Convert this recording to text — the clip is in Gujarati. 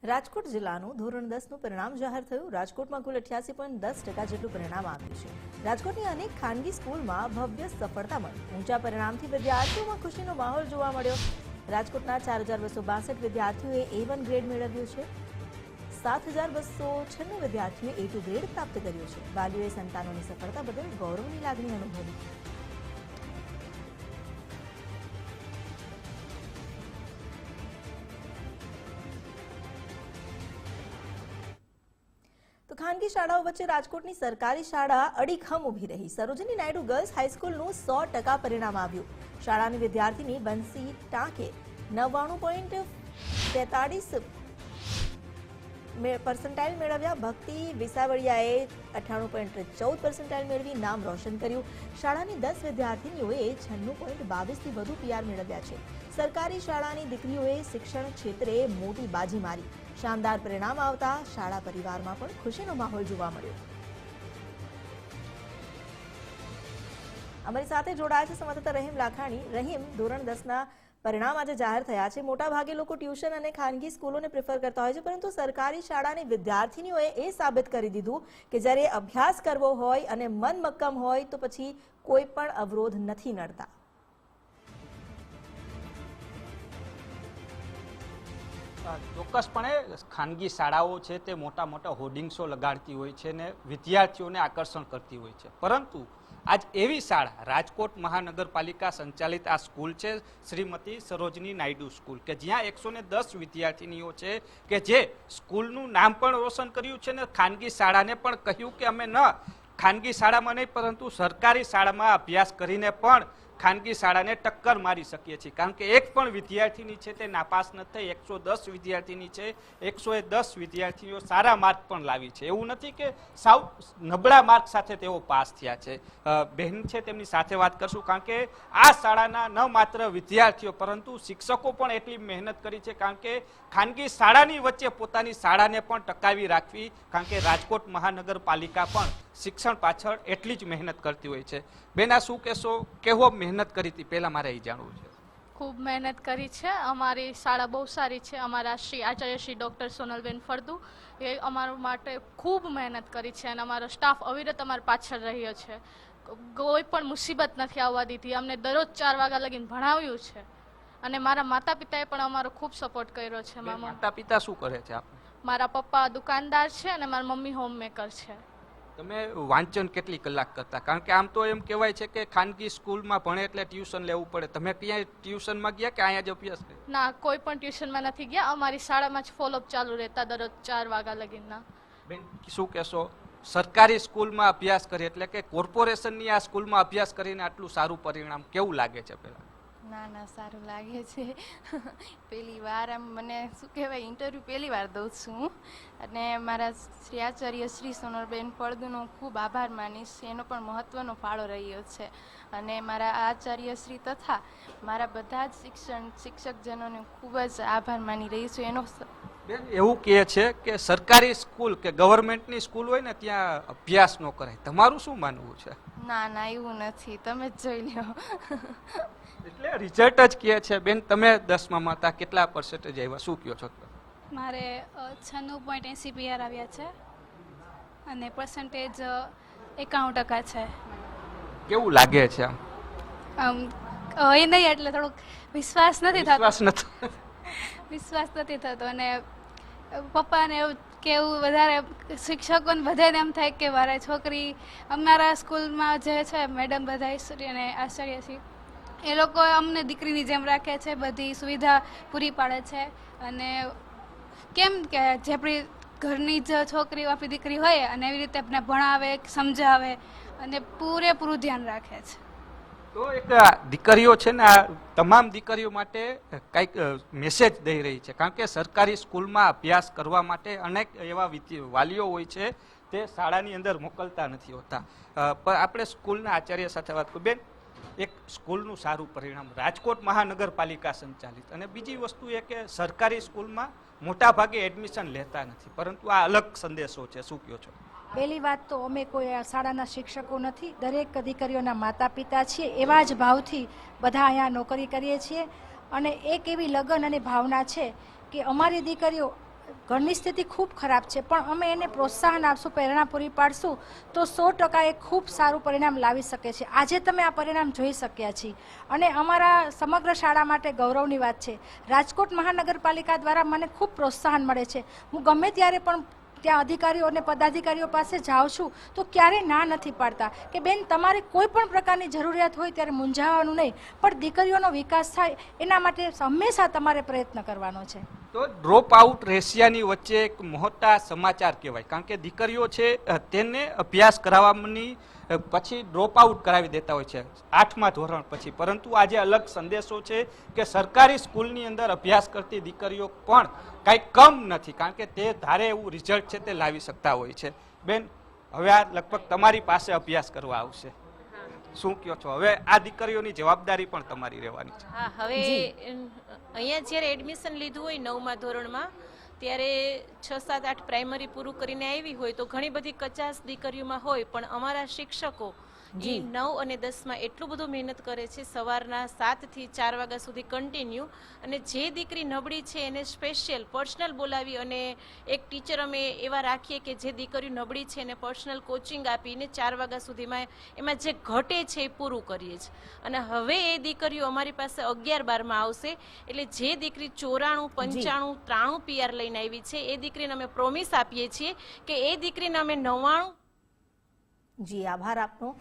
રાજકોટ જિલ્લાનું ધોરણ 10નું પરિણામ જાહેર થયું। રાજકોટમાં કુલ 88.10% જેટલું પરિણામ આવ્યું છે। રાજકોટની અનેક ખાનગી સ્કૂલમાં ભવ્ય સફળતા મળી। ઊંચા પરિણામથી વિદ્યાર્થીઓમાં ખુશીનો માહોલ જોવા મળ્યો। રાજકોટના 4262 વિદ્યાર્થીઓએ A1 ગ્રેડ મેળવ્યો છે। 7296 વિદ્યાર્થીઓએ A2 ગ્રેડ પ્રાપ્ત કર્યો છે। વાલીઓએ સંતાનોની સફળતા બદલ ગૌરવની લાગણી અનુભવી। તો ખાનગી શાળાઓ વચ્ચે રાજકોટની સરકારી શાળા અડીખમ ઊભી રહી। સરોજની નાયડુ ગર્લ્સ હાઈસ્કૂલનું 100% પરિણામ આવ્યું। શાળાની વિદ્યાર્થીની બંસી ટાંકે 99.43% મેળવ્યા। ભક્તિ વિસાવડિયાએ 98.14% મેળવી નામ રોશન કર્યું। શાળાની 10 વિદ્યાર્થીનીઓએ 96.22થી વધુ PR મેળવ્યા છે। સરકારી શાળાની દીકરીઓએ શિક્ષણ ક્ષેત્રે મોટી બાજી મારી। શાનદાર પરિણામ આવતા શાળા પરિવારમાં પણ ખુશીનો માહોલ જોવા મળ્યો। અમારી સાથે જોડાયા છે સંવાદદાતા રહીમ લાખાણી। રહીમ, ધોરણ 10ના પરિણામ આજે જાહેર થયા છે। મોટા ભાગે લોકો ટ્યુશન અને ખાનગી સ્કૂલોને પ્રિફર કરતા હોય છે, પરંતુ સરકારી શાળાની વિદ્યાર્થીનીઓએ એ સાબિત કરી દીધું કે જ્યારે અભ્યાસ કરવો હોય અને મન મક્કમ હોય તો પછી કોઈ પણ અવરોધ નથી નડતા। ચોક્કસપણે ખાનગી શાળાઓ છે તે મોટા મોટા હોર્ડિંગ્સો લગાડતી હોય છે ને વિદ્યાર્થીઓને આકર્ષણ કરતી હોય છે, પરંતુ આજ એવી શાળા રાજકોટ મહાનગરપાલિકા સંચાલિત આ સ્કૂલ છે શ્રીમતી સરોજની નાયડુ સ્કૂલ, કે જ્યાં 110 વિદ્યાર્થીનીઓ છે કે જે સ્કૂલનું નામ પણ રોશન કર્યું છે ને ખાનગી શાળાને પણ કહ્યું કે અમે ન ખાનગી શાળામાં નહીં પરંતુ સરકારી શાળામાં અભ્યાસ કરીને પણ ખાનગી શાળાને ટક્કર મારી શકીએ છીએ, કારણ કે એક પણ વિદ્યાર્થીની છે તે નાપાસ ન થઈ। 110 વિદ્યાર્થીની છે, 110 વિદ્યાર્થીઓ સારા માર્ક પણ લાવી છે। એવું નથી કે સાવ નબળા માર્ક સાથે તેઓ પાસ થયા છે। બહેન છે તેમની સાથે વાત કરશું, કારણ કે આ શાળાના ન માત્ર વિદ્યાર્થીઓ પરંતુ શિક્ષકો પણ એટલી મહેનત કરી છે, કારણ કે ખાનગી શાળાની વચ્ચે પોતાની શાળાને પણ ટકાવી રાખવી, કારણ કે રાજકોટ મહાનગરપાલિકા પણ શિક્ષણ પાછળ એટલી જ મહેનત કરતી હોય છે। બેન, આ શું કહેશો, કેવો મહેનત કરી હતી, પહેલા મારે એ જાણવું છે। ખૂબ મહેનત કરી છે। અમારી શાળા બહુ સારી છે। અમારા આચાર્ય શ્રી ડૉક્ટર સોનલબેન ફળદુ એ અમારા માટે ખૂબ મહેનત કરી છે અને અમારો સ્ટાફ અવિરત અમારી પાછળ રહ્યો છે। કોઈ પણ મુસીબત નથી આવવા દીધી। અમને દરરોજ 4 વાગ્યા લગીને ભણાવ્યું છે અને મારા માતા પિતાએ પણ અમારો ખૂબ સપોર્ટ કર્યો છે। માતા પિતા શું કરે છે? મારા પપ્પા દુકાનદાર છે અને મારી મમ્મી હોમમેકર છે। તમે વાંચન કેટલી કલાક કરતા? કારણ કે આમ તો એમ કહેવાય છે કે ખાનગી સ્કૂલમાં ભણે એટલે ટ્યુશન લેવું પડે। તમે ક્યાંય ટ્યુશનમાં ગયા કે અહીંયા જ અભ્યાસ કર્યો? ના, કોઈ પણ ટ્યુશનમાં નથી ગયા। અમારી શાળામાં જ ફોલોઅપ ચાલુ રહેતા દરરોજ 4 વાગ્યા લગીના। બેન, શું કહેશો, સરકારી સ્કૂલમાં અભ્યાસ કરી એટલે કે કોર્પોરેશનની આ સ્કૂલમાં અભ્યાસ કરીને આટલું સારું પરિણામ કેવું લાગે છે? પહેલા ના, સારું લાગે છે। પહેલી વાર આમ મને શું કહેવાય, ઇન્ટરવ્યૂ પહેલી વાર દઉં છું અને મારા શ્રી આચાર્ય શ્રી સોનલબેન ફળદુનો ખૂબ આભાર માનીશ। એનો પણ મહત્ત્વનો ફાળો રહ્યો છે અને મારા આચાર્ય શ્રી તથા મારા બધા જ શિક્ષકજનોને ખૂબ જ આભાર માની રહી છું। એનો બેન, એવું કહે છે કે સરકારી સ્કૂલ કે ગવર્મેન્ટની સ્કૂલ હોય ને ત્યાં અભ્યાસ ન કરાય, તમારું શું માનવું છે? ના, એવું નથી, તમે જ જોઈ લો। એટલે રિઝલ્ટ જ કહે છે। બેન, તમે 10માં હતા, કેટલા પર્સન્ટેજ આવ્યા, શું કહો છો? મારે 96.80 PR આવ્યા છે અને પર્સન્ટેજ 91% છે। કેવું લાગે છે આમ એ નહીં એટલે થોડુંક વિશ્વાસ નથી થતો અને પપ્પાને એવું કેવું વધારે શિક્ષકોને બધાને એમ થાય કે મારા છોકરી, અમારા સ્કૂલમાં જે છે મેડમ બધા ઈશ્વરી અને આચાર્યશ્રી એ લોકો અમને દીકરીની જેમ રાખે છે, બધી સુવિધા પૂરી પાડે છે અને કેમ કે જે આપણી ઘરની જ છોકરી આપણી દીકરી હોય અને એવી રીતે આપણે ભણાવે, સમજાવે અને પૂરેપૂરું ધ્યાન રાખે છે। તો એક દીકરીઓ છે ને, આ તમામ દીકરીઓ માટે કંઈક મેસેજ દઈ રહી છે, કારણ કે સરકારી સ્કૂલમાં અભ્યાસ કરવા માટે અનેક એવા વાલીઓ હોય છે તે શાળાની અંદર મોકલતા નથી હોતા। પણ આપણે સ્કૂલના આચાર્ય સાથે વાત કરીએ। બેન, એક સ્કૂલનું સારું પરિણામ, રાજકોટ મહાનગરપાલિકા સંચાલિત, અને બીજી વસ્તુ એ કે સરકારી સ્કૂલમાં મોટા ભાગે એડમિશન લેતા નથી, પરંતુ આ અલગ સંદેશો છે, શું કહો છો? પહેલી વાત તો અમે કોઈ શાળાના શિક્ષકો નથી, દરેક દીકરીઓના માતા પિતા છીએ। એવા જ ભાવથી બધા અહીંયા નોકરી કરીએ છીએ અને એક એવી લગન અને ભાવના છે કે અમારી દીકરીઓ ઘરની સ્થિતિ ખૂબ ખરાબ છે, પણ અમે એને પ્રોત્સાહન આપશું, પ્રેરણા પૂરી પાડશું તો 100% એ ખૂબ સારું પરિણામ લાવી શકે છે. આજે તમે આ પરિણામ જોઈ શક્યા છીએ અને અમારા સમગ્ર શાળા માટે ગૌરવની વાત છે. રાજકોટ મહાનગરપાલિકા દ્વારા મને ખૂબ પ્રોત્સાહન મળે છે. હું ગમે ત્યારે પણ ત્યાં અધિકારીઓ અને પદાધિકારીઓ પાસે જાઉં છું તો ક્યારેય ના નથી પાડતા કે બેન તમારે કોઈ પણ પ્રકારની જરૂરિયાત હોય ત્યારે મૂંઝાવાનું નહીં, પણ દીકરીઓનો વિકાસ થાય એના માટે હંમેશા તમારે પ્રયત્ન કરવાનો છે. તો ડ્રોપ આઉટ રેશિયાની વચ્ચે એક મોટા સમાચાર કહેવાય, કારણ કે દીકરીઓ છે તેને અભ્યાસ કરાવવાની પછી ડ્રોપ આઉટ કરાવી દેતા હોય છે 8મા ધોરણ પછી. પરંતુ આજે અલગ સંદેશો છે કે સરકારી સ્કૂલની અંદર અભ્યાસ કરતી દીકરીઓ પણ કાંઈ કમ નથી, કારણ કે તે ધારે એવું રિઝલ્ટ છે તે લાવી શકતા હોય છે. બેન, હવે આ લગભગ તમારી પાસે અભ્યાસ કરવા આવશે, શું કહો છો? હવે આ દીકરીઓની જવાબદારી પણ તમારી રહેવાની છે. હા, હવે અહીંયા જ્યારે એડમિશન લીધું હોય 9મા ધોરણમાં, ત્યારે 6, 7, 8 પ્રાઇમરી પૂરું કરીને આવી હોય તો ઘણી બધી 50 દીકરીઓમાં હોય, પણ અમારા શિક્ષકો એ 9 અને 10માં એટલું બધું મહેનત કરે છે, સવારના 7 થી 4 વાગ્યા સુધી કન્ટિન્યુ. અને જે દીકરી નબળી છે એને સ્પેશિયલ પર્સનલ બોલાવી અને એક ટીચર અમે એવા રાખીએ કે જે દીકરીઓ નબળી છે એને પર્સનલ કોચિંગ આપીને 4 વાગ્યા સુધીમાં એમાં જે ઘટે છે એ પૂરું કરીએ છીએ. અને હવે એ દીકરીઓ અમારી પાસે 11, 12માં આવશે, એટલે જે દીકરી 94, 95, 93 PR લઈને આવી છે એ દીકરીને અમે પ્રોમિસ આપીએ છીએ કે એ દીકરીને અમે 99. જી, આભાર આપનો.